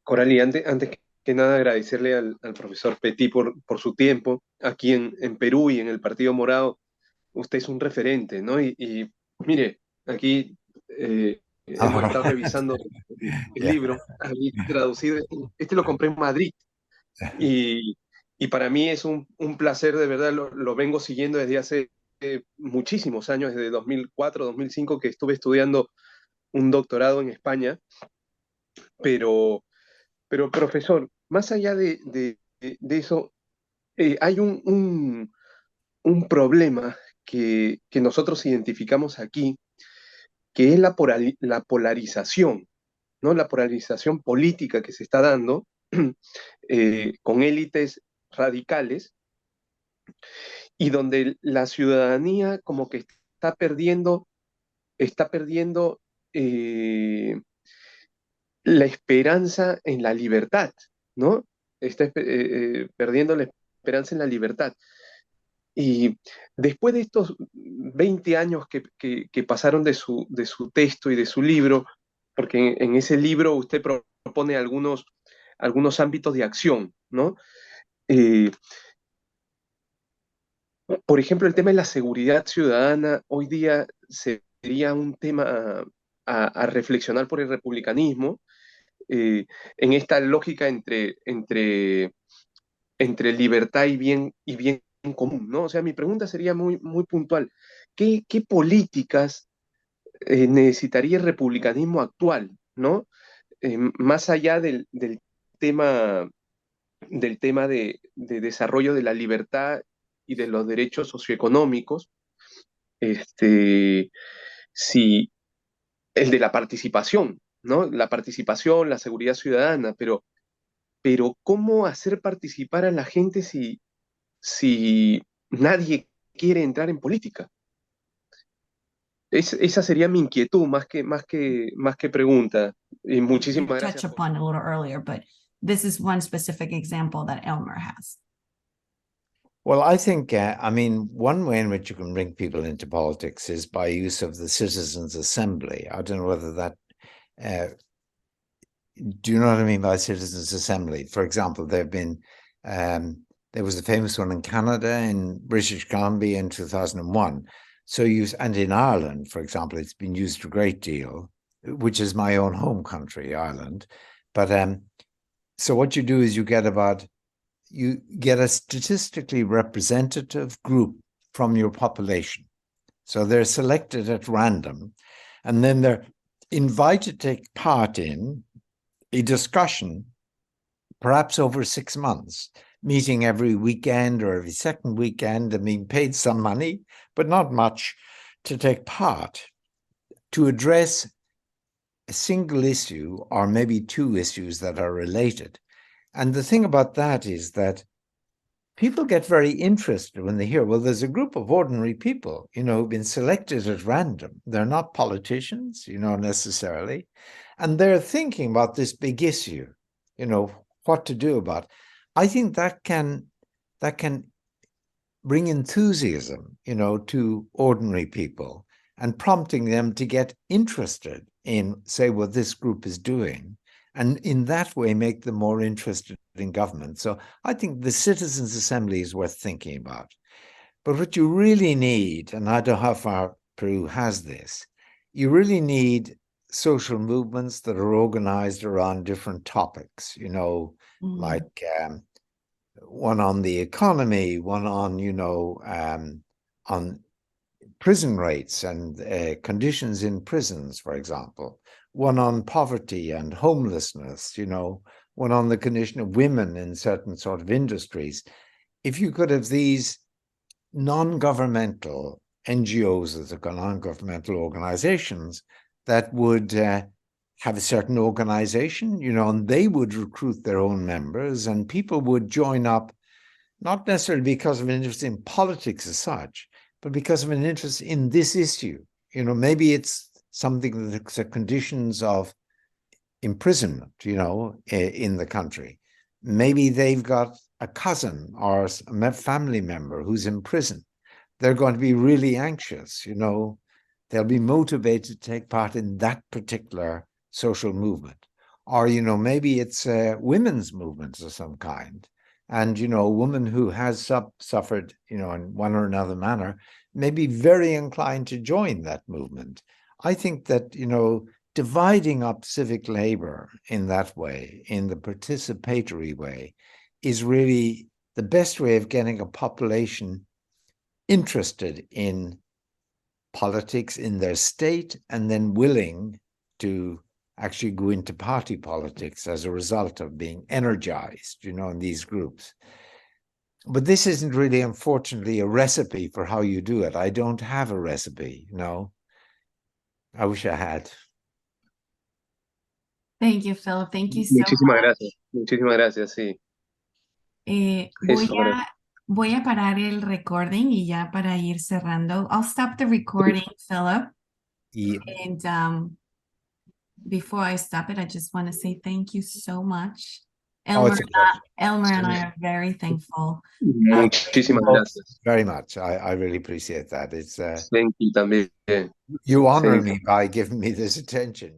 Coralie, antes que nada agradecerle al profesor Pettit por su tiempo aquí en Perú y en el Partido Morado. Usted es un referente, ¿no? Y mire, aquí All hemos estado right. revisando el Yeah. libro, aquí traducido. Este lo compré en Madrid y, y para mí es un placer, de verdad, lo vengo siguiendo desde hace muchísimos años, desde 2004, 2005, que estuve estudiando un doctorado en España, pero, pero profesor, más allá de eso, hay un problema que nosotros identificamos aquí, que es la polarización, ¿no? La polarización política que se está dando con élites radicales y donde la ciudadanía como que está perdiendo eh, la esperanza en la libertad, ¿no? Está perdiendo la esperanza en la libertad. Y después de estos 20 años que pasaron de su texto y de su libro, porque en ese libro usted propone algunos ámbitos de acción, ¿no? Eh, por ejemplo, el tema de la seguridad ciudadana hoy día sería un tema a reflexionar por el republicanismo, en esta lógica entre libertad y bien común, ¿no? O sea, mi pregunta sería muy puntual. ¿Qué políticas necesitaría el republicanismo actual, ¿no? Más allá tema, del tema de desarrollo de la libertad y de los derechos socioeconómicos, este, si el de la participación, ¿no? La participación, la seguridad ciudadana, pero ¿cómo hacer participar a la gente si nadie quiere entrar en política? Esa sería mi inquietud, más que pregunta. Y You muchísimas touched gracias por upon su... a little earlier, but this is one specific example that Elmer has. Well, I think, I mean, one way in which you can bring people into politics is by use of the citizens' assembly. I don't know whether that, uh, do you know what I mean by citizens' assembly? For example, there was a famous one in Canada, in British Columbia in 2001. So and in Ireland, for example, it's been used a great deal, which is my own home country, Ireland. But so what you do is you get a statistically representative group from your population. So they're selected at random, and then they're invited to take part in a discussion, perhaps over 6 months, meeting every weekend or every second weekend and being paid some money, but not much, to take part, to address a single issue or maybe two issues that are related. And the thing about that is that people get very interested when they hear, well, there's a group of ordinary people, who've been selected at random. They're not politicians, necessarily. And they're thinking about this big issue, what to do about. I think that can bring enthusiasm, to ordinary people and prompting them to get interested in, say, what this group is doing, and in that way make them more interested in government. So I think the Citizens' Assembly is worth thinking about. But what you really need, and I don't know how far Peru has this, you really need social movements that are organized around different topics, like one on the economy, one on prison rates and conditions in prisons, for example, one on poverty and homelessness, one on the condition of women in certain sort of industries. If you could have these non-governmental NGOs, as they're called, non-governmental organizations, that would have a certain organization, and they would recruit their own members, and people would join up, not necessarily because of an interest in politics as such, but because of an interest in this issue. Maybe it's something that's the conditions of imprisonment, in the country. Maybe they've got a cousin or a family member who's in prison. They're going to be really anxious, they'll be motivated to take part in that particular social movement. Or, maybe it's women's movements of some kind. And, a woman who has suffered, in one or another manner, may be very inclined to join that movement. I think that, dividing up civic labor in that way, in the participatory way, is really the best way of getting a population interested in politics in their state and then willing to actually go into party politics as a result of being energized, in these groups. But this isn't really, unfortunately, a recipe for how you do it. I don't have a recipe, I wish I had. Thank you, Philip. Thank you so Muchísimas much. gracias. Muchísimas gracias, sí. Voy a parar el recording y ya para ir cerrando. I'll stop the recording, Philip. Yeah. And before I stop it, I just want to say thank you so much. Elmer and I are very thankful. Muchísimas gracias. Very much. I really appreciate that. It's Thank you también. You honor me by giving me this attention.